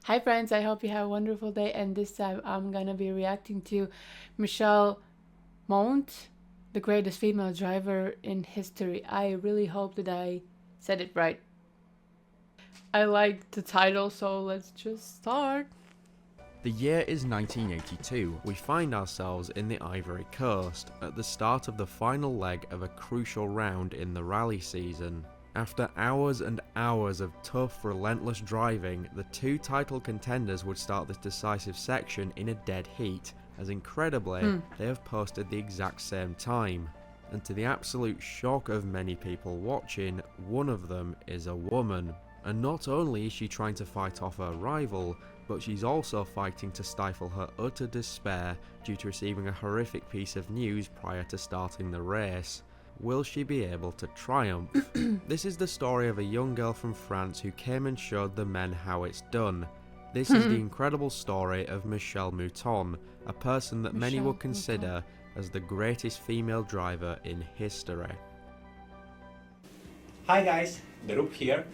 Hi friends, I hope you have a wonderful day, and this time I'm gonna be reacting to MICHÈLE Mouton, the greatest female driver in history. I really hope that I said it right. I like the title, so let's just start. The year is 1982. We find ourselves in the Ivory Coast, at the start of the final leg of a crucial round in the rally season. After hours and hours of tough, relentless driving, the two title contenders would start this decisive section in a dead heat, as incredibly, they have posted the exact same time. And to the absolute shock of many people watching, one of them is a woman. And not only is she trying to fight off her rival, but she's also fighting to stifle her utter despair due to receiving a horrific piece of news prior to starting the race. Will she be able to triumph? This is the story of a young girl from France who came and showed the men how it's done. This is the incredible story of MICHÈLE Mouton, a person that many will consider as the greatest female driver in history. Hi guys, the Roop here.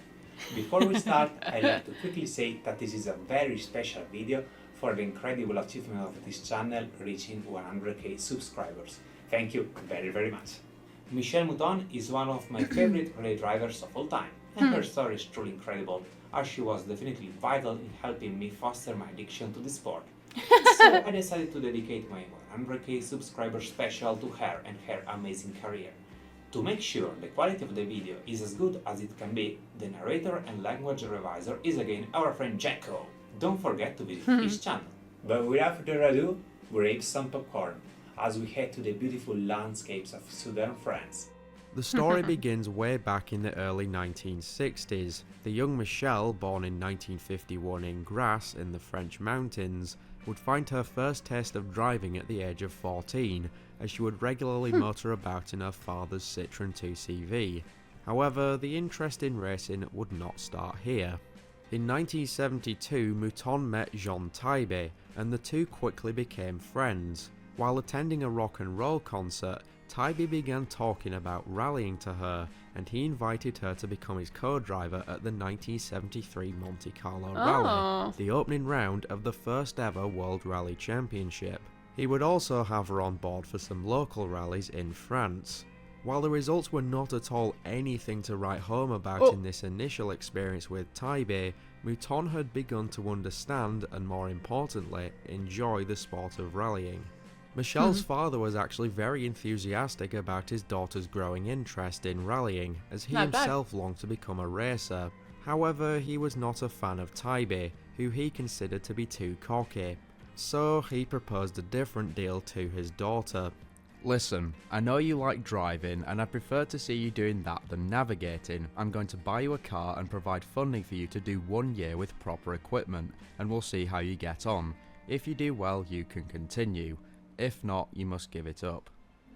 Before we start, I'd like to quickly say that this is a very special video for the incredible achievement of this channel reaching 100k subscribers. Thank you very much. MICHÈLE Mouton is one of my favorite rally drivers of all time, and her story is truly incredible, as she was definitely vital in helping me foster my addiction to the sport. So I decided to dedicate my 100k subscriber special to her and her amazing career. To make sure the quality of the video is as good as it can be, the narrator and language revisor is again our friend Jacko. Don't forget to visit his channel. But without further ado, grab some popcorn as we head to the beautiful landscapes of southern France. The story begins way back in the early 1960s. The young MICHÈLE, born in 1951 in Grasse in the French mountains, would find her first taste of driving at the age of 14, as she would regularly motor about in her father's Citroën 2CV. However, the interest in racing would not start here. In 1972, Mouton met Jean Taibé, and the two quickly became friends. While attending a rock and roll concert, Taibé began talking about rallying to her, and he invited her to become his co-driver at the 1973 Monte Carlo Rally, the opening round of the first ever World Rally Championship. He would also have her on board for some local rallies in France. While the results were not at all anything to write home about in this initial experience with Taibé, Mouton had begun to understand and, more importantly, enjoy the sport of rallying. MICHÈLE's father was actually very enthusiastic about his daughter's growing interest in rallying, as he himself longed to become a racer. However, he was not a fan of Taibé, who he considered to be too cocky. So he proposed a different deal to his daughter. "Listen, I know you like driving and I prefer to see you doing that than navigating. I'm going to buy you a car and provide funding for you to do 1 year with proper equipment, and we'll see how you get on. If you do well, you can continue. If not, you must give it up."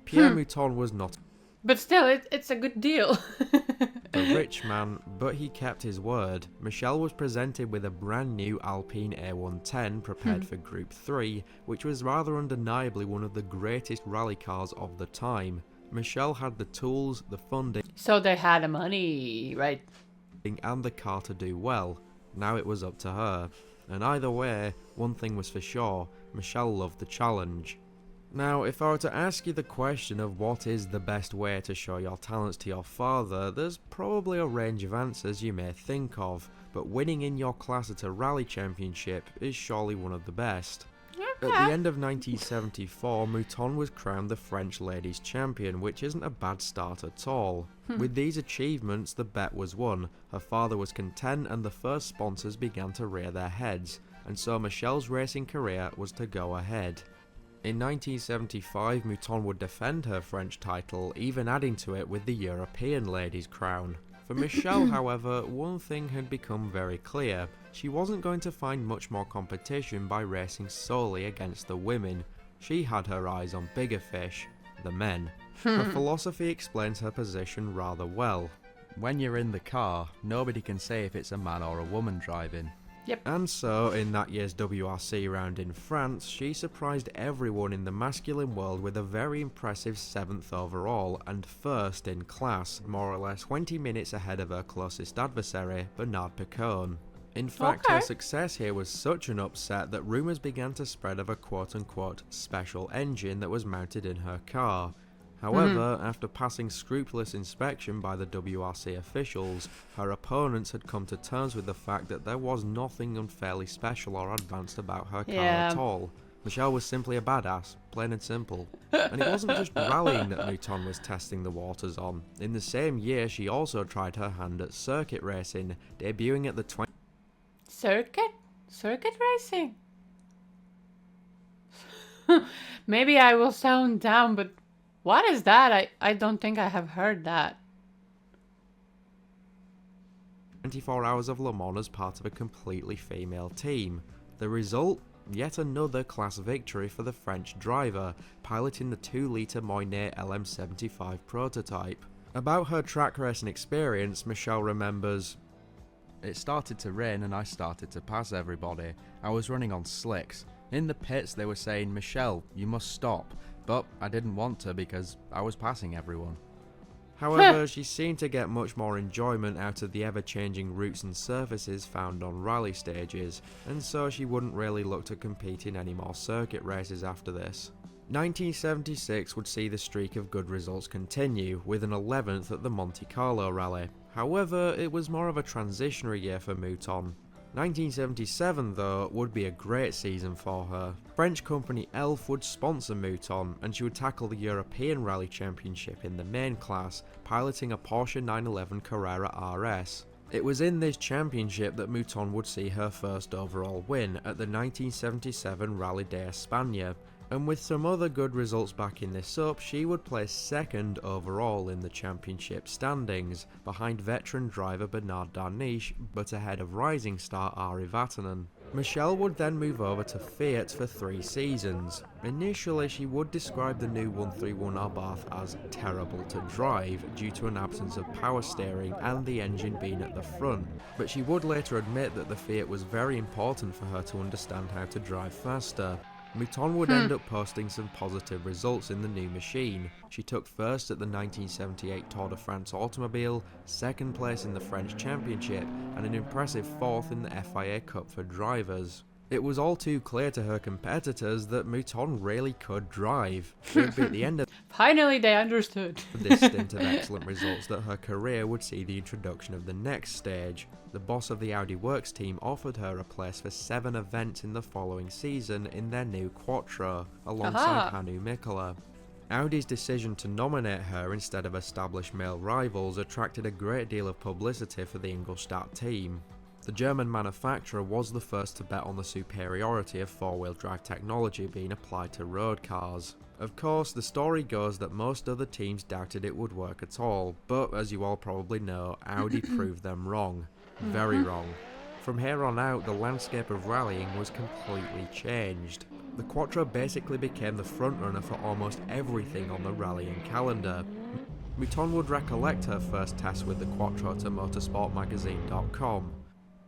Pierre Mouton was not But still, it's a good deal. a rich man, but he kept his word. MICHÈLE was presented with a brand new Alpine A110 prepared for Group 3, which was rather undeniably one of the greatest rally cars of the time. MICHÈLE had the tools, the funding, So they had the money, right? and the car to do well. Now it was up to her. And either way, one thing was for sure, MICHÈLE loved the challenge. Now, if I were to ask you the question of what is the best way to show your talents to your father, there's probably a range of answers you may think of, but winning in your class at a rally championship is surely one of the best. At the end of 1974, Mouton was crowned the French ladies champion, which isn't a bad start at all. With these achievements, the bet was won, her father was content, and the first sponsors began to rear their heads, and so MICHÈLE's racing career was to go ahead. In 1975, Mouton would defend her French title, even adding to it with the European ladies crown. For MICHÈLE, however, one thing had become very clear. She wasn't going to find much more competition by racing solely against the women. She had her eyes on bigger fish, the men. Her philosophy explains her position rather well. When you're in the car, nobody can say if it's a man or a woman driving. Yep. And so, in that year's WRC round in France, she surprised everyone in the masculine world with a very impressive 7th overall and first in class, more or less 20 minutes ahead of her closest adversary, Bernard Picon. In fact, her Okay. success here was such an upset that rumours began to spread of a quote-unquote special engine that was mounted in her car. However, after passing scrupulous inspection by the WRC officials, her opponents had come to terms with the fact that there was nothing unfairly special or advanced about her car at all. Michelle was simply a badass, plain and simple. And it wasn't just rallying that Mouton was testing the waters on. In the same year, she also tried her hand at circuit racing, debuting at the Circuit racing. Maybe I will sound dumb, but what is that? I don't think I have heard that. 24 Hours of Le Mans as part of a completely female team. The result? Yet another class victory for the French driver, piloting the 2-litre Moynet LM75 prototype. About her track racing experience, Michelle remembers, "It started to rain and I started to pass everybody. I was running on slicks. In the pits they were saying, 'Michelle, you must stop,' but I didn't want to because I was passing everyone." However, she seemed to get much more enjoyment out of the ever-changing routes and surfaces found on rally stages, and so she wouldn't really look to compete in any more circuit races after this. 1976 would see the streak of good results continue, with an 11th at the Monte Carlo rally. However, it was more of a transitionary year for Mouton. 1977 though would be a great season for her. French company Elf would sponsor Mouton and she would tackle the European Rally Championship in the main class, piloting a Porsche 911 Carrera RS. It was in this championship that Mouton would see her first overall win at the 1977 Rally de España, and with some other good results backing this up, she would place second overall in the championship standings, behind veteran driver Bernard Darniche, but ahead of rising star Ari Vatanen. Michelle would then move over to Fiat for 3 seasons. Initially, she would describe the new 131 Abarth as terrible to drive due to an absence of power steering and the engine being at the front, but she would later admit that the Fiat was very important for her to understand how to drive faster. Mouton would end up posting some positive results in the new machine. She took first at the 1978 Tour de France automobile, second place in the French Championship, and an impressive 4th in the FIA Cup for drivers. It was all too clear to her competitors that Mouton really could drive. It would be at the end of Finally, they understood. this stint of excellent results that her career would see the introduction of the next stage. The boss of the Audi Works team offered her a place for 7 events in the following season in their new Quattro, alongside Hannu Mikkola. Audi's decision to nominate her instead of established male rivals attracted a great deal of publicity for the Ingolstadt team. The German manufacturer was the first to bet on the superiority of 4-wheel drive technology being applied to road cars. Of course, the story goes that most other teams doubted it would work at all, but as you all probably know, Audi proved them wrong. Very wrong. From here on out, the landscape of rallying was completely changed. The Quattro basically became the frontrunner for almost everything on the rallying calendar. Mouton would recollect her first test with the Quattro to motorsportmagazine.com.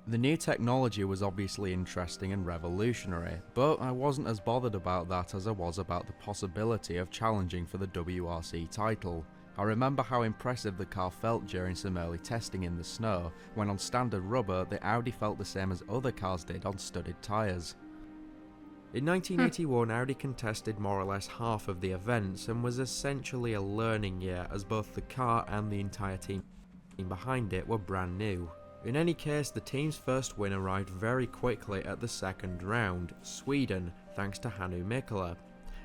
The new technology was obviously interesting and revolutionary, but I wasn't as bothered about that as I was about the possibility of challenging for the WRC title. I remember how impressive the car felt during some early testing in the snow, when on standard rubber the Audi felt the same as other cars did on studded tyres. In 1981, Audi contested more or less half of the events and was essentially a learning year, as both the car and the entire team behind it were brand new. In any case, the team's first win arrived very quickly at the second round, Sweden, thanks to Hannu Mikkola.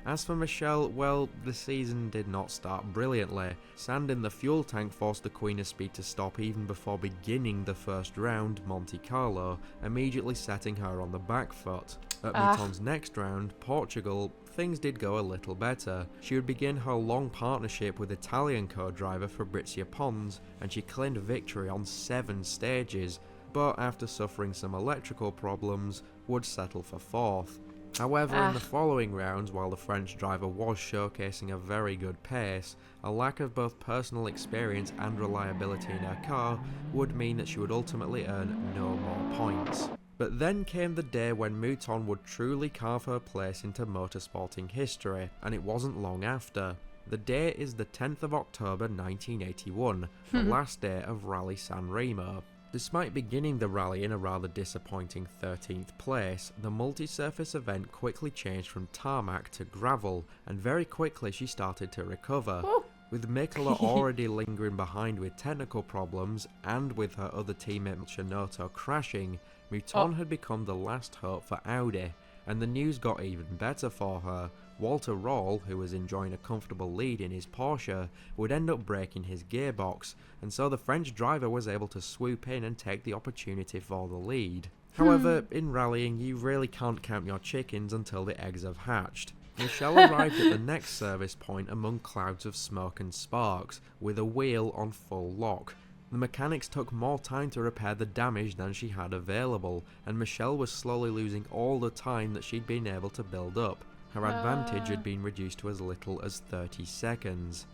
As for Michelle, well, the season did not start brilliantly. Sand in the fuel tank forced the Queen of Speed to stop even before beginning the first round, Monte Carlo, immediately setting her on the back foot. At Mouton's next round, Portugal, things did go a little better. She would begin her long partnership with Italian co-driver Fabrizio Pons, and she claimed victory on 7 stages, but after suffering some electrical problems, would settle for 4th. However, in the following rounds, while the French driver was showcasing a very good pace, a lack of both personal experience and reliability in her car would mean that she would ultimately earn no more points. But then came the day when Mouton would truly carve her place into motorsporting history, and it wasn't long after. The day is the 10th of October 1981, the last day of Rally San Remo. Despite beginning the rally in a rather disappointing 13th place, the multi-surface event quickly changed from tarmac to gravel, and very quickly she started to recover. Woo. With Mikola already lingering behind with technical problems, and with her other teammate Tsunoda crashing, Mouton had become the last hope for Audi, and the news got even better for her. Walter Röhrl, who was enjoying a comfortable lead in his Porsche, would end up breaking his gearbox, and so the French driver was able to swoop in and take the opportunity for the lead. However, in rallying you really can't count your chickens until the eggs have hatched. Michelle arrived at the next service point among clouds of smoke and sparks, with a wheel on full lock. The mechanics took more time to repair the damage than she had available, and Michelle was slowly losing all the time that she'd been able to build up. Her advantage had been reduced to as little as 30 seconds.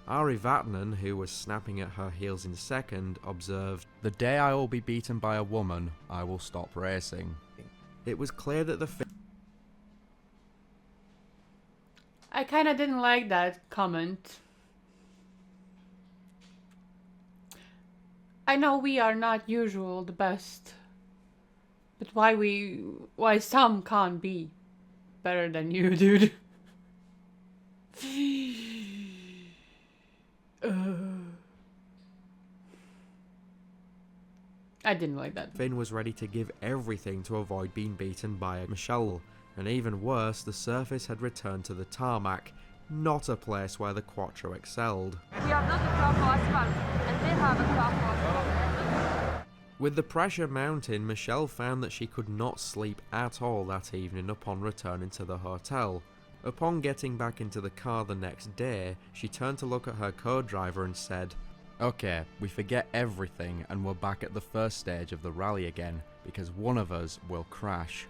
Ari Vatanen, who was snapping at her heels in second, observed, "The day I will be beaten by a woman, I will stop racing." It was clear that the I kinda didn't like that comment. I know we are not usual the best, but why some can't be better than you, dude? I didn't like that. Finn was ready to give everything to avoid being beaten by Michelle, and even worse, the surface had returned to the tarmac, not a place where the Quattro excelled. We have not a proper asphalt, and they have a proper asphalt. With the pressure mounting, Michelle found that she could not sleep at all that evening upon returning to the hotel. Upon getting back into the car the next day, she turned to look at her co-driver and said, "Okay, we forget everything and we're back at the first stage of the rally again, because one of us will crash."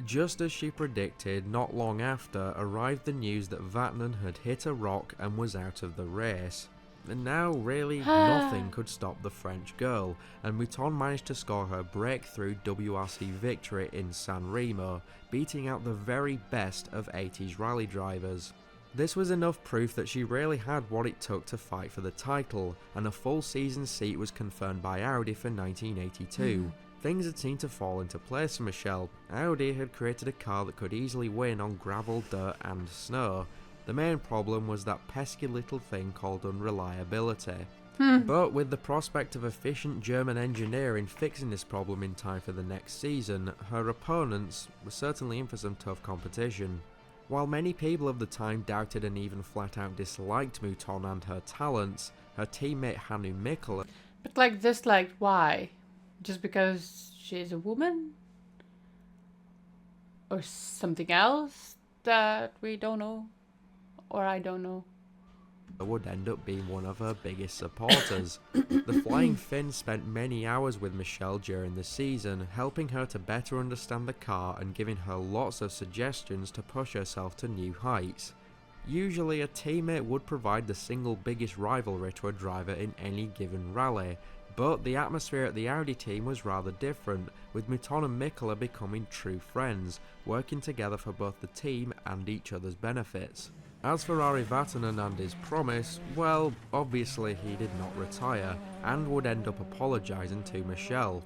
Just as she predicted, not long after arrived the news that Vatanen had hit a rock and was out of the race. And now really nothing could stop the French girl, and Mouton managed to score her breakthrough WRC victory in San Remo, beating out the very best of 80s rally drivers. This was enough proof that she really had what it took to fight for the title, and a full season seat was confirmed by Audi for 1982. Things had seemed to fall into place for Michelle. Audi had created a car that could easily win on gravel, dirt and snow. The main problem was that pesky little thing called unreliability. But with the prospect of efficient German engineering fixing this problem in time for the next season, her opponents were certainly in for some tough competition. While many people of the time doubted and even flat out disliked Mouton and her talents, her teammate Hannu Mikola... But like, disliked, why? Just because she's a woman? Or something else that we don't know? Or I don't know. would end up being one of her biggest supporters. The Flying Finn spent many hours with Michelle during the season, helping her to better understand the car and giving her lots of suggestions to push herself to new heights. Usually a teammate would provide the single biggest rivalry to a driver in any given rally, but the atmosphere at the Audi team was rather different, with Mouton and Mikola becoming true friends, working together for both the team and each other's benefits. As for Ari Vatanen and his promise, well, obviously he did not retire, and would end up apologising to Michelle.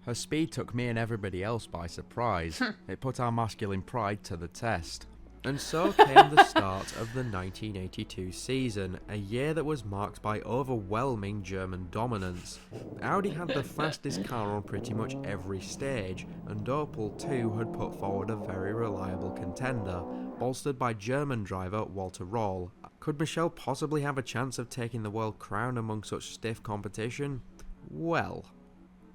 Her speed took me and everybody else by surprise. It put our masculine pride to the test. And so came the start of the 1982 season, a year that was marked by overwhelming German dominance. Audi had the fastest car on pretty much every stage, and Opel too had put forward a very reliable contender, bolstered by German driver Walter Röhrl. Could Michelle possibly have a chance of taking the world crown among such stiff competition? Well,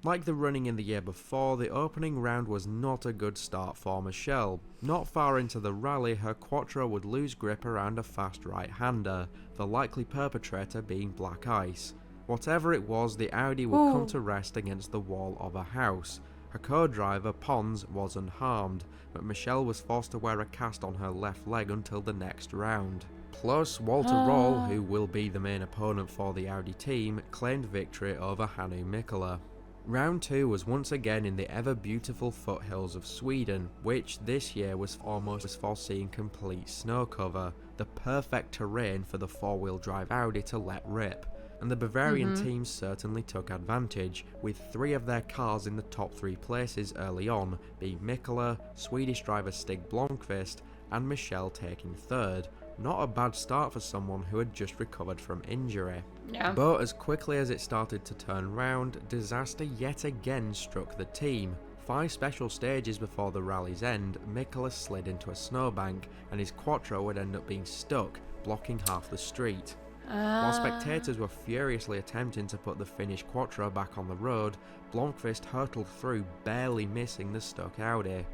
like the running in the year before, the opening round was not a good start for Michelle. Not far into the rally, her Quattro would lose grip around a fast right-hander, the likely perpetrator being black ice. Whatever it was, the Audi would come to rest against the wall of a house. Her co-driver, Pons, was unharmed, but Michelle was forced to wear a cast on her left leg until the next round. Plus, Walter Röhrl, who will be the main opponent for the Audi team, claimed victory over Hannu Mikola. Round 2 was once again in the ever-beautiful foothills of Sweden, which this year was almost foreseeing complete snow cover, the perfect terrain for the four-wheel drive Audi to let rip. and the Bavarian team certainly took advantage, with 3 of their cars in the top 3 places early on, being MICHÈLE, Swedish driver Stig Blomqvist, and Michelle taking 3rd. Not a bad start for someone who had just recovered from injury. Yeah. But as quickly as it started to turn round, disaster yet again struck the team. 5 special stages before the rally's end, MICHÈLE slid into a snowbank, and his Quattro would end up being stuck, blocking half the street. While spectators were furiously attempting to put the finished Quattro back on the road, Blomqvist hurtled through, barely missing the stuck Audi.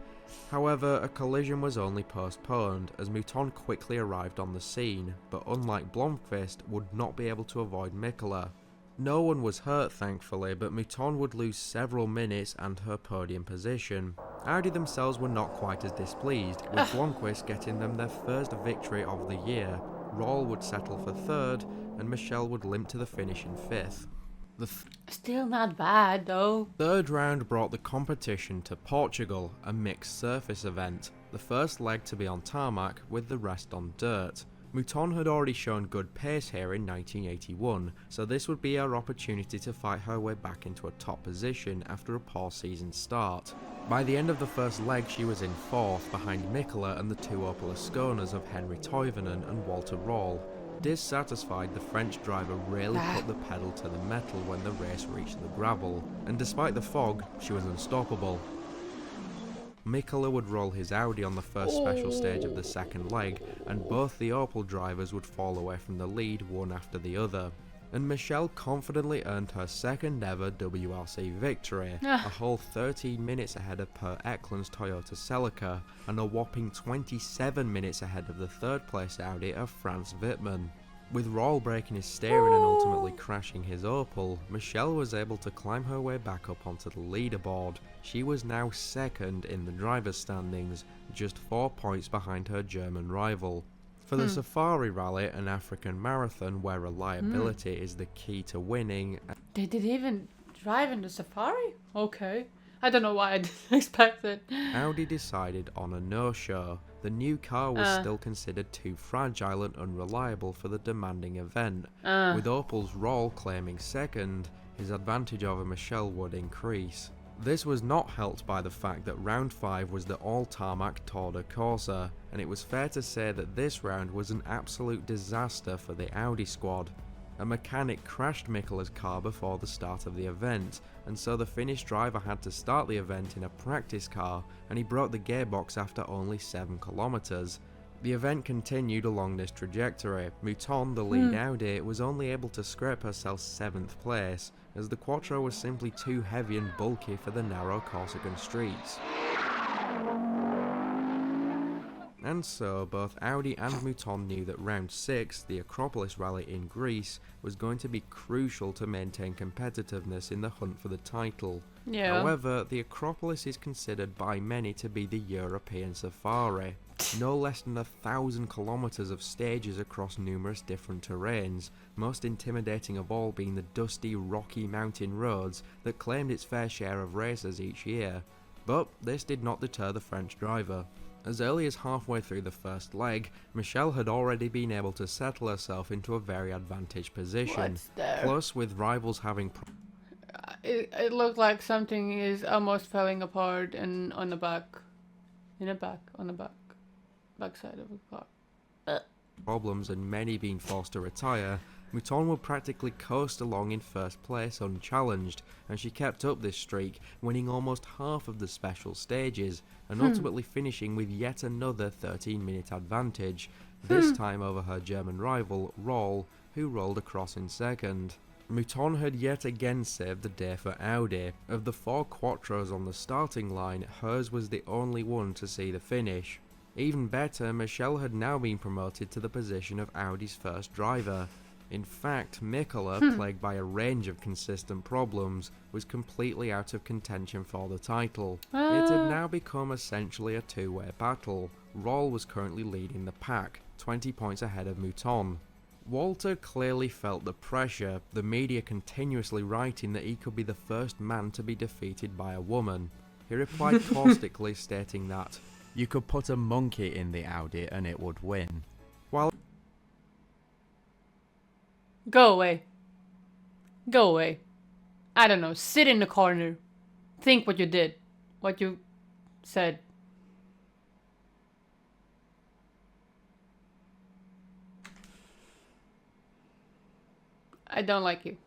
However, a collision was only postponed, as Mouton quickly arrived on the scene, but unlike Blomqvist, would not be able to avoid MICHÈLE. No one was hurt thankfully, but Mouton would lose several minutes and her podium position. Audi themselves were not quite as displeased, with Blomqvist getting them their first victory of the year. Roll would settle for 3rd, and Michelle would limp to the finish in 5th. Still not bad though. 3rd round brought the competition to Portugal, a mixed surface event, the first leg to be on tarmac with the rest on dirt. Mouton had already shown good pace here in 1981, so this would be her opportunity to fight her way back into a top position after a poor season start. By the end of the first leg she was in 4th, behind MICHÈLE and the 2 Opel Asconas of Henry Toivonen and Walter Roll. Dissatisfied, the French driver really put the pedal to the metal when the race reached the gravel, and despite the fog, she was unstoppable. MICHÈLE would roll his Audi on the first special stage of the second leg, and both the Opel drivers would fall away from the lead one after the other. And Michelle confidently earned her 2nd ever WRC victory, a whole 13 minutes ahead of Per Eklund's Toyota Celica, and a whopping 27 minutes ahead of the 3rd place Audi of Franz Wittmann. With Roll breaking his steering and ultimately crashing his Opel, Michelle was able to climb her way back up onto the leaderboard. She was now 2nd in the driver's standings, just 4 points behind her German rival. For the Safari Rally, an African marathon where reliability is the key to winning. They did even drive in the Safari? Okay. I don't know why I didn't expect it. Audi decided on a no-show. The new car was still considered too fragile and unreliable for the demanding event. With Opel's Roll claiming 2nd, his advantage over Michelle would increase. This was not helped by the fact that round 5 was the all-tarmac Tour de Corsa, and it was fair to say that this round was an absolute disaster for the Audi squad. A mechanic crashed MICHELE's car before the start of the event, and so the Finnish driver had to start the event in a practice car, and he broke the gearbox after only 7 kilometers. The event continued along this trajectory. Mouton, the lead Audi, was only able to scrape herself 7th place, as the Quattro was simply too heavy and bulky for the narrow Corsican streets. And so, both Audi and Mouton knew that round 6, the Acropolis Rally in Greece, was going to be crucial to maintain competitiveness in the hunt for the title. Yeah. However, the Acropolis is considered by many to be the European Safari. No less than 1,000 kilometers of stages across numerous different terrains, most intimidating of all being the dusty, rocky mountain roads that claimed its fair share of racers each year. But this did not deter the French driver. As early as halfway through the first leg, Michelle had already been able to settle herself into a very advantaged position. What's there? Plus, with rivals having It looked like something is almost falling apart and on the back. Backside of the car. problems and many being forced to retire, Mouton would practically coast along in first place unchallenged, and she kept up this streak, winning almost half of the special stages, and ultimately finishing with yet another 13-minute advantage, this time over her German rival, Roll, who rolled across in 2nd. Mouton had yet again saved the day for Audi. Of the 4 Quattros on the starting line, hers was the only one to see the finish. Even better, Michelle had now been promoted to the position of Audi's first driver. In fact, MICHÈLE, plagued by a range of consistent problems, was completely out of contention for the title. It had now become essentially a two-way battle. Roll was currently leading the pack, 20 points ahead of Mouton. Walter clearly felt the pressure, the media continuously writing that he could be the first man to be defeated by a woman. He replied caustically, stating that, "You could put a monkey in the Audi and it would win." While Go away. Go away. I don't know. Sit in the corner. Think what you did. What you said. I don't like you.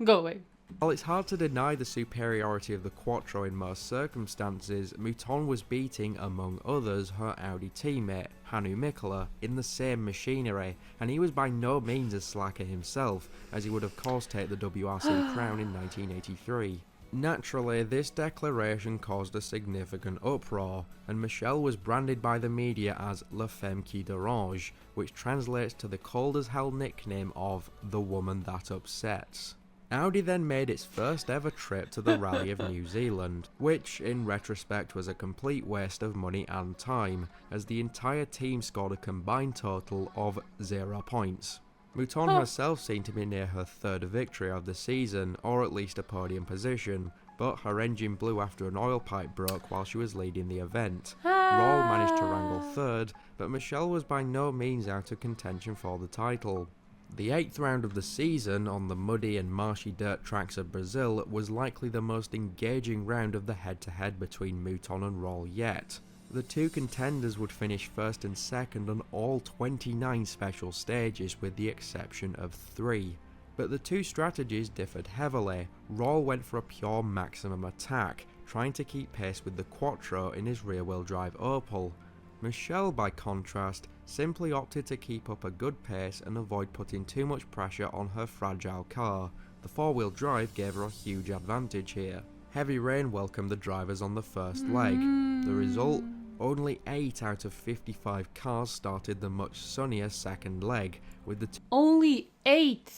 Go away. While it's hard to deny the superiority of the Quattro in most circumstances, Mouton was beating, among others, her Audi teammate, Hannu Mikkola, in the same machinery, and he was by no means a slacker himself, as he would of course take the WRC crown in 1983. Naturally, this declaration caused a significant uproar, and Michelle was branded by the media as La Femme qui dérange, which translates to the cold-as-hell nickname of the woman that upsets. Audi then made its first ever trip to the Rally of New Zealand, which in retrospect was a complete waste of money and time, as the entire team scored a combined total of 0 points. Mouton herself seemed to be near her third victory of the season, or at least a podium position, but her engine blew after an oil pipe broke while she was leading the event. Roll managed to wrangle third, but Michelle was by no means out of contention for the title. The 8th round of the season on the muddy and marshy dirt tracks of Brazil was likely the most engaging round of the head-to-head between Mouton and Roll yet. The two contenders would finish first and second on all 29 special stages with the exception of 3. But the two strategies differed heavily. Roll went for a pure maximum attack, trying to keep pace with the Quattro in his rear-wheel drive Opel. Michelle, by contrast, simply opted to keep up a good pace and avoid putting too much pressure on her fragile car. The four-wheel drive gave her a huge advantage here. Heavy rain welcomed the drivers on the first leg. The result? Only 8 out of 55 cars started the much sunnier second leg, with the Only 8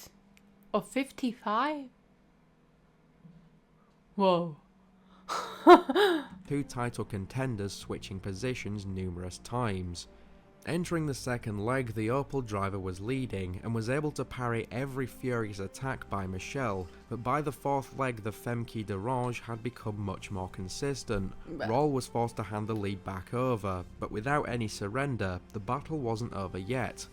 of 55? Whoa. two title contenders switching positions numerous times. Entering the second leg, the Opel driver was leading and was able to parry every furious attack by Michelle, but by the fourth leg the Femme qui dérange had become much more consistent. Roll was forced to hand the lead back over, but without any surrender, the battle wasn't over yet.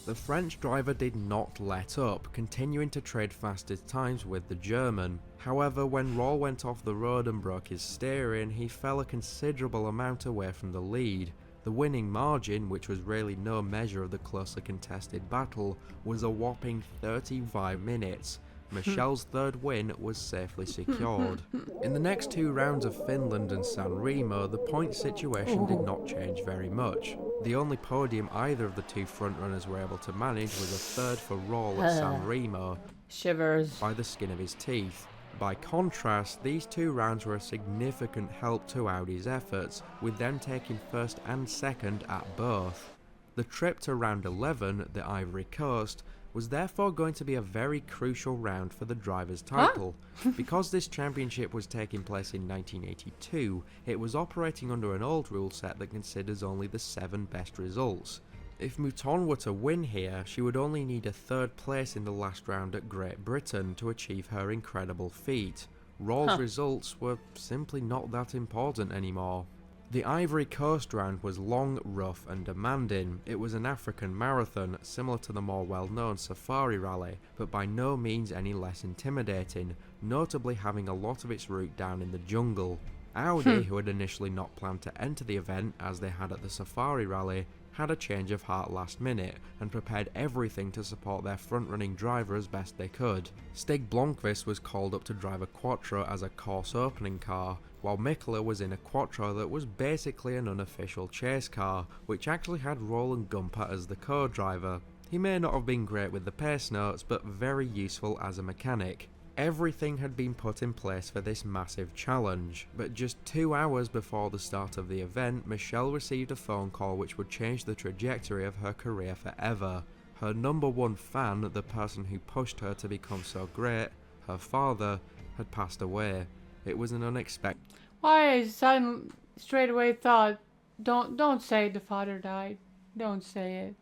The French driver did not let up, continuing to trade fastest times with the German. However, when Roll went off the road and broke his steering, he fell a considerable amount away from the lead. The winning margin, which was really no measure of the closely contested battle, was a whopping 35 minutes. Michelle's third win was safely secured. In the next 2 rounds of Finland and San Remo, the point situation did not change very much. The only podium either of the two frontrunners were able to manage was a third for Roll at San Remo, Shivers. by the skin of his teeth. By contrast, these 2 rounds were a significant help to Audi's efforts, with them taking first and second at both. The trip to round 11, the Ivory Coast, was therefore going to be a very crucial round for the driver's title. Because this championship was taking place in 1982, it was operating under an old rule set that considers only the 7 best results. If Mouton were to win here, she would only need a 3rd place in the last round at Great Britain to achieve her incredible feat. Roll's results were simply not that important anymore. The Ivory Coast round was long, rough and demanding. It was an African marathon, similar to the more well-known Safari Rally, but by no means any less intimidating, notably having a lot of its route down in the jungle. Audi, who had initially not planned to enter the event as they had at the Safari Rally, had a change of heart last minute and prepared everything to support their front-running driver as best they could. Stig Blomqvist was called up to drive a Quattro as a course opening car, while Mikkola was in a Quattro that was basically an unofficial chase car, which actually had Roland Gumper as the co-driver. He may not have been great with the pace notes, but very useful as a mechanic. Everything had been put in place for this massive challenge, but just 2 hours before the start of the event, Michelle received a phone call which would change the trajectory of her career forever. Her number 1 fan, the person who pushed her to become so great, her father, had passed away. It was an unexpected Why I suddenly straight away thought, don't say the father died. Don't say it.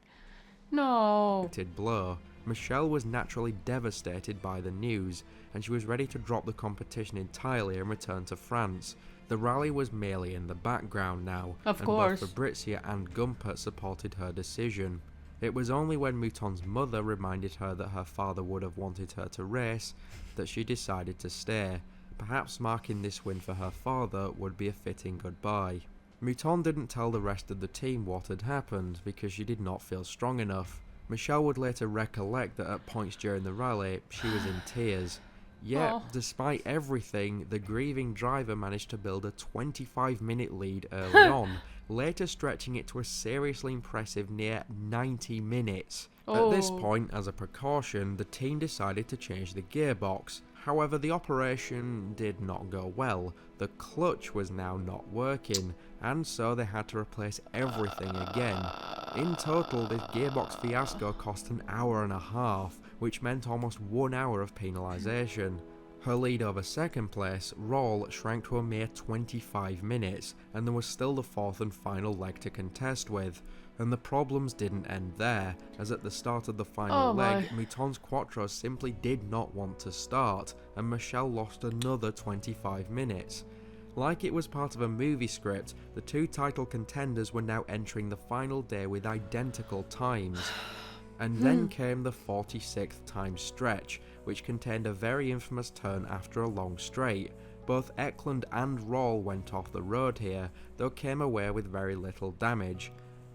No. blow. Michelle was naturally devastated by the news, and she was ready to drop the competition entirely and return to France. The rally was merely in the background now, Of and course. both Fabrizia and Gumpert supported her decision. It was only when Mouton's mother reminded her that her father would have wanted her to race that she decided to stay. Perhaps marking this win for her father would be a fitting goodbye. Mouton didn't tell the rest of the team what had happened because she did not feel strong enough. Michèle would later recollect that at points during the rally, she was in tears. Yet, despite everything, the grieving driver managed to build a 25-minute lead early on, later stretching it to a seriously impressive near 90 minutes. At this point, as a precaution, the team decided to change the gearbox. However, the operation did not go well. The clutch was now not working, and so they had to replace everything again. In total, this gearbox fiasco cost an hour and a half, which meant almost 1 hour of penalisation. Her lead over second place, Roll, shrank to a mere 25 minutes, and there was still the fourth and final leg to contest with. And the problems didn't end there, as at the start of the final leg, Mouton's Quattro simply did not want to start, and Michèle lost another 25 minutes. Like it was part of a movie script, the two title contenders were now entering the final day with identical times. And then came the 46th time stretch, which contained a very infamous turn after a long straight. Both Eklund and Roll went off the road here, though came away with very little damage.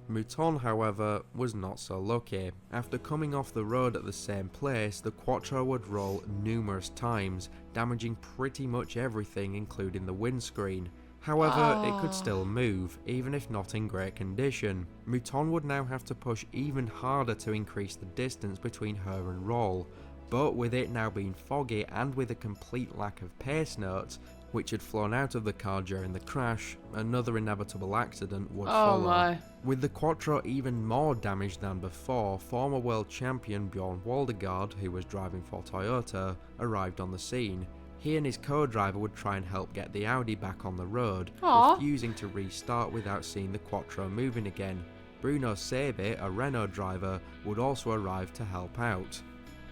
Mouton, however, was not so lucky. After coming off the road at the same place, the Quattro would roll numerous times, damaging pretty much everything including the windscreen. However, it could still move, even if not in great condition. Mouton would now have to push even harder to increase the distance between her and Roll, but with it now being foggy and with a complete lack of pace notes, which had flown out of the car during the crash, another inevitable accident would follow. With the Quattro even more damaged than before, former world champion Bjorn Waldegaard, who was driving for Toyota, arrived on the scene. He and his co-driver would try and help get the Audi back on the road, refusing to restart without seeing the Quattro moving again. Bruno Sebe, a Renault driver, would also arrive to help out.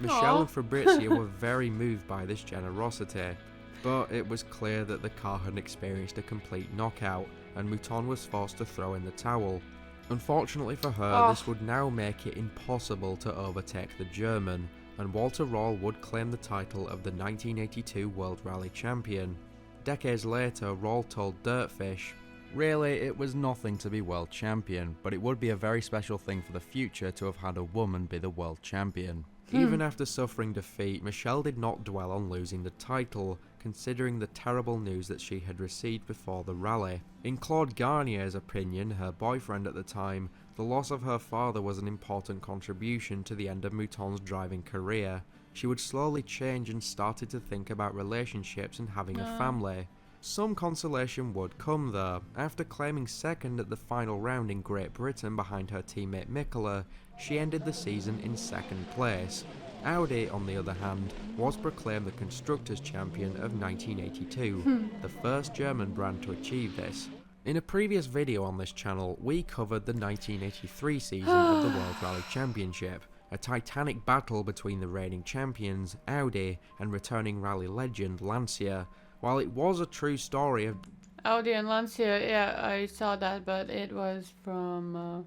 Michèle and Fabrizio were very moved by this generosity, but it was clear that the car had experienced a complete knockout, and Mouton was forced to throw in the towel. Unfortunately for her, this would now make it impossible to overtake the German, and Walter Roll would claim the title of the 1982 World Rally Champion. Decades later, Roll told Dirtfish, "Really, it was nothing to be world champion, but it would be a very special thing for the future to have had a woman be the world champion." Even after suffering defeat, Michèle did not dwell on losing the title, considering the terrible news that she had received before the rally. In Claude Garnier's opinion, her boyfriend at the time, the loss of her father was an important contribution to the end of Mouton's driving career. She would slowly change and started to think about relationships and having a family. Some consolation would come though. After claiming second at the final round in Great Britain behind her teammate MICHÈLE, she ended the season in second place. Audi, on the other hand, was proclaimed the Constructors' Champion of 1982, the first German brand to achieve this. In a previous video on this channel, we covered the 1983 season of the World Rally Championship, a titanic battle between the reigning champions, Audi, and returning rally legend, Lancia. While it was a true story of Audi and Lancia, yeah, I saw that, but it was from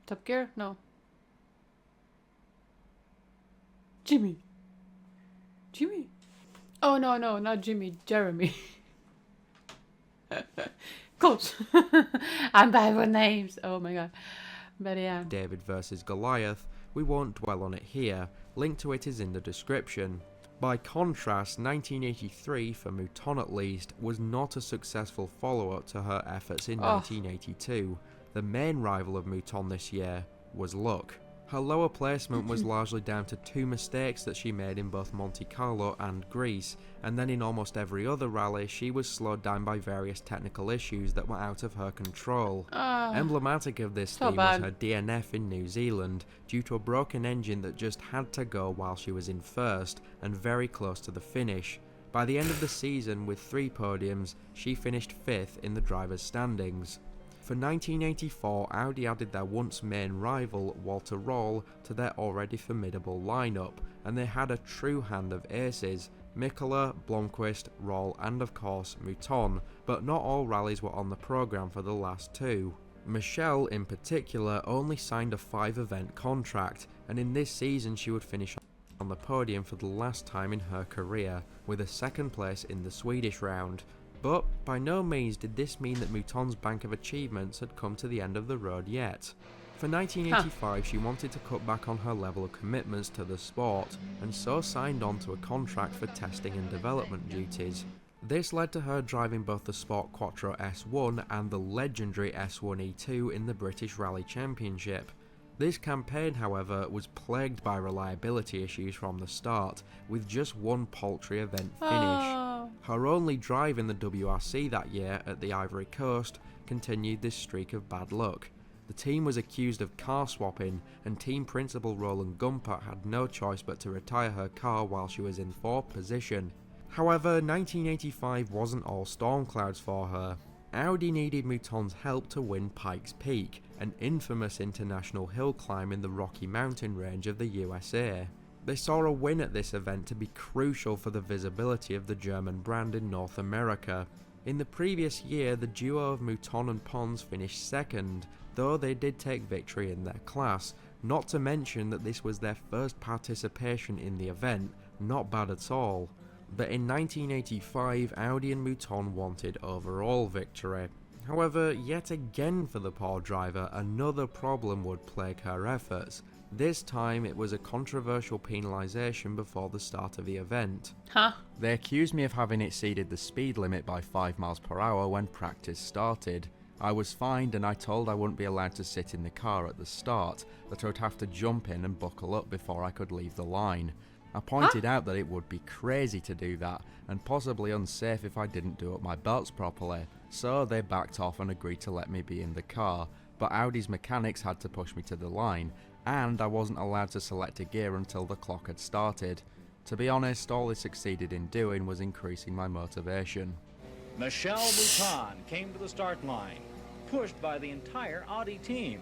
Top Gear? No. Jimmy. Oh, no, not Jimmy, Jeremy. Close. I'm bad with names. Oh my god. But yeah. David versus Goliath, we won't dwell on it here, link to it is in the description. By contrast, 1983, for Mouton at least, was not a successful follow-up to her efforts in 1982. The main rival of Mouton this year was luck. Her lower placement was largely down to two mistakes that she made in both Monte Carlo and Greece, and then in almost every other rally she was slowed down by various technical issues that were out of her control. Emblematic of this theme was her DNF in New Zealand, due to a broken engine that just had to go while she was in first, and very close to the finish. By the end of the season, with 3 podiums, she finished 5th in the drivers' standings. For 1984, Audi added their once main rival, Walter Roll, to their already formidable lineup, and they had a true hand of aces, MICHÈLE, Blomqvist, Roll and of course Mouton, but not all rallies were on the programme for the last 2. Michèle, in particular, only signed a 5-event contract, and in this season she would finish on the podium for the last time in her career, with a 2nd place in the Swedish round. But by no means did this mean that Mouton's bank of achievements had come to the end of the road yet. For 1985, she wanted to cut back on her level of commitments to the sport, and so signed on to a contract for testing and development duties. This led to her driving both the Sport Quattro S1 and the legendary S1E2 in the British Rally Championship. This campaign, however, was plagued by reliability issues from the start, with just one paltry event finish. Oh. Her only drive in the WRC that year at the Ivory Coast continued this streak of bad luck. The team was accused of car swapping, and team principal Roland Gumpert had no choice but to retire her car while she was in 4th position. However, 1985 wasn't all storm clouds for her. Audi needed Mouton's help to win Pikes Peak, an infamous international hill climb in the Rocky Mountain range of the USA. They saw a win at this event to be crucial for the visibility of the German brand in North America. In the previous year, the duo of Mouton and Pons finished 2nd, though they did take victory in their class, not to mention that this was their first participation in the event, not bad at all. But in 1985, Audi and Mouton wanted overall victory. However, yet again for the poor driver, another problem would plague her efforts. This time it was a controversial penalisation before the start of the event. Huh? They accused me of having exceeded the speed limit by 5 miles per hour when practice started. I was fined and I told I wouldn't be allowed to sit in the car at the start, that I would have to jump in and buckle up before I could leave the line. I pointed out that it would be crazy to do that, and possibly unsafe if I didn't do up my belts properly, so they backed off and agreed to let me be in the car, but Audi's mechanics had to push me to the line, and I wasn't allowed to select a gear until the clock had started. To be honest, all they succeeded in doing was increasing my motivation. Michèle Mouton came to the start line, pushed by the entire Audi team.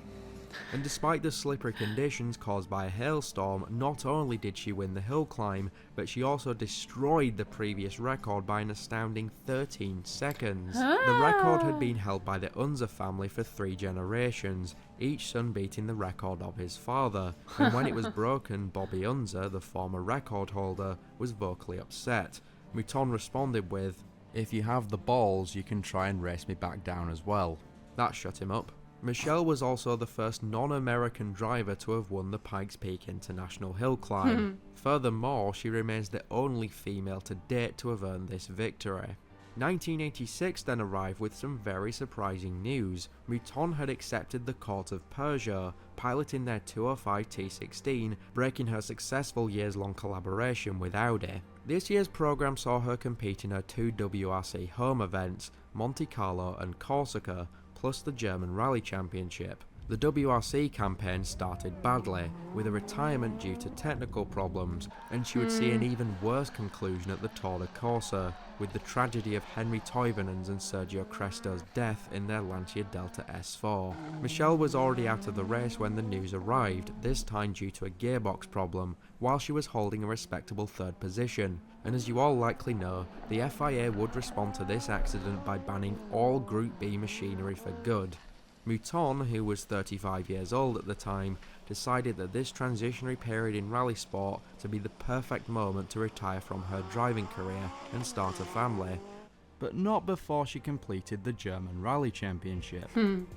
And despite the slippery conditions caused by a hailstorm, not only did she win the hill climb, but she also destroyed the previous record by an astounding 13 seconds. The record had been held by the Unser family for 3 generations, each son beating the record of his father, and when it was broken, Bobby Unser, the former record holder, was vocally upset. Mouton responded with, "If you have the balls, you can try and race me back down as well." That shut him up. Michèle was also the first non-American driver to have won the Pikes Peak International Hill Climb. Furthermore, she remains the only female to date to have earned this victory. 1986 then arrived with some very surprising news. Mouton had accepted the court of Peugeot, piloting their 205 T16, breaking her successful years-long collaboration with Audi. This year's programme saw her compete in her 2 WRC home events, Monte Carlo and Corsica, plus the German Rally Championship. The WRC campaign started badly, with a retirement due to technical problems, and she would see an even worse conclusion at the Tour de Corsa, with the tragedy of Henry Toivonen's and Sergio Cresto's death in their Lancia Delta S4. Michèle was already out of the race when the news arrived, this time due to a gearbox problem, while she was holding a respectable 3rd position. And as you all likely know, the FIA would respond to this accident by banning all Group B machinery for good. Mouton, who was 35 years old at the time, decided that this transitionary period in rally sport to be the perfect moment to retire from her driving career and start a family. But not before she completed the German Rally Championship.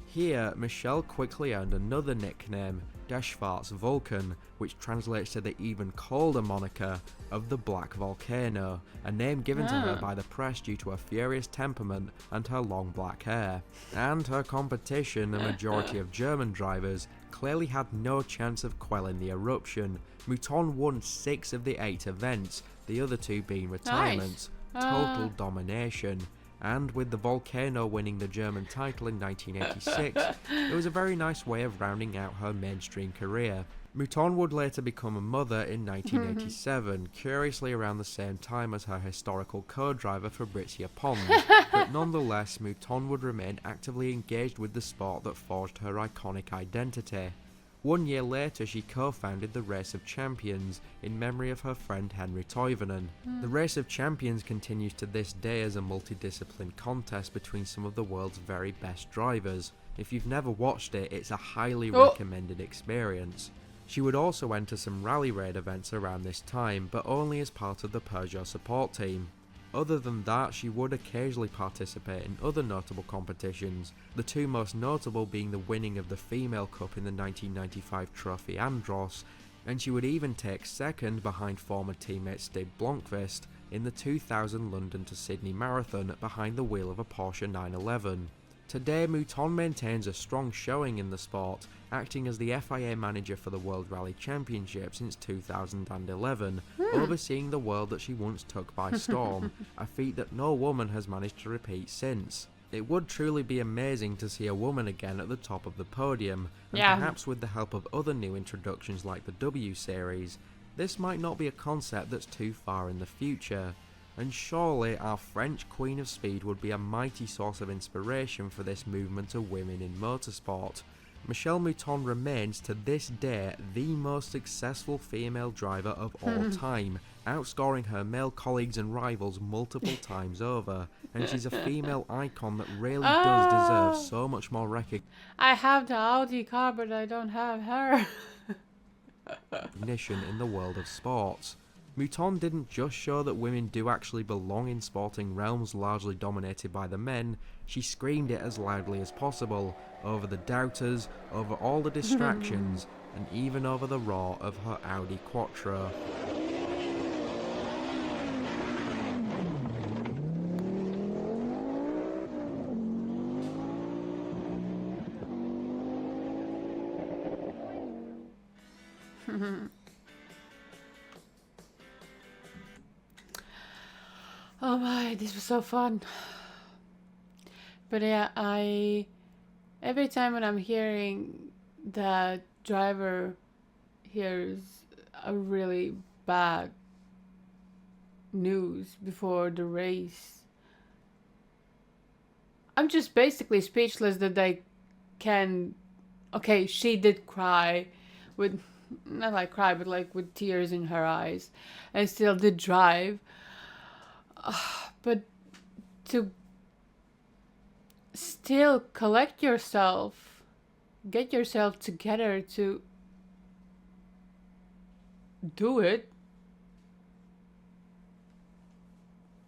Here, Michèle quickly earned another nickname, Der Schwarze Vulkan, which translates to the even colder moniker of the Black Volcano, a name given to her by the press due to her furious temperament and her long black hair. And her competition, a majority of German drivers, clearly had no chance of quelling the eruption. Mouton won 6 of the 8 events, the other 2 being retirements. Total domination. And with the Volcano winning the German title in 1986, it was a very nice way of rounding out her mainstream career. Mouton would later become a mother in 1987, curiously around the same time as her historical co-driver Fabrizia Pons, but nonetheless Mouton would remain actively engaged with the sport that forged her iconic identity. 1 year later, she co-founded the Race of Champions in memory of her friend Henry Toivonen. The Race of Champions continues to this day as a multidiscipline contest between some of the world's very best drivers. If you've never watched it, it's a highly recommended experience. She would also enter some rally raid events around this time, but only as part of the Peugeot support team. Other than that, she would occasionally participate in other notable competitions, the two most notable being the winning of the Female Cup in the 1995 Trophy Andros, and she would even take second behind former teammate Stig Blomqvist in the 2000 London to Sydney Marathon behind the wheel of a Porsche 911. Today, Mouton maintains a strong showing in the sport, acting as the FIA manager for the World Rally Championship since 2011, overseeing the world that she once took by storm, a feat that no woman has managed to repeat since. It would truly be amazing to see a woman again at the top of the podium, and perhaps with the help of other new introductions like the W Series. This might not be a concept that's too far in the future. And surely our French Queen of Speed would be a mighty source of inspiration for this movement of women in motorsport. Michèle Mouton remains to this day the most successful female driver of all time, outscoring her male colleagues and rivals multiple times over, and she's a female icon that really does deserve so much more recognition I have the Audi car, but I don't have her. in the world of sports. Mouton didn't just show that women do actually belong in sporting realms largely dominated by the men, she screamed it as loudly as possible, over the doubters, over all the distractions, and even over the roar of her Audi Quattro. Oh my, this was so fun. But yeah, every time when I'm hearing that driver hears a really bad news before the race, I'm just basically speechless that they can. Okay, she did cry with, not like cry, but like with tears in her eyes, and still did drive. But to still collect yourself, get yourself together to do it,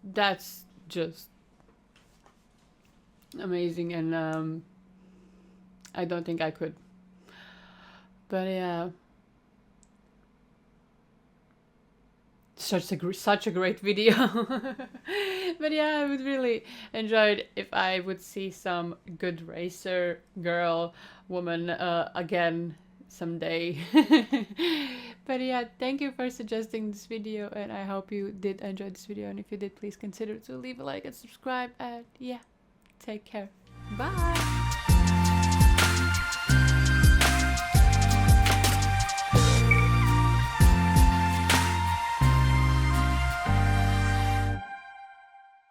that's just amazing, and I don't think I could. But yeah, such a great video. But yeah, I would really enjoy it if I would see some good racer girl, woman again someday. But yeah, thank you for suggesting this video, and I hope you did enjoy this video, and if you did, please consider to leave a like and subscribe, and yeah, take care. Bye.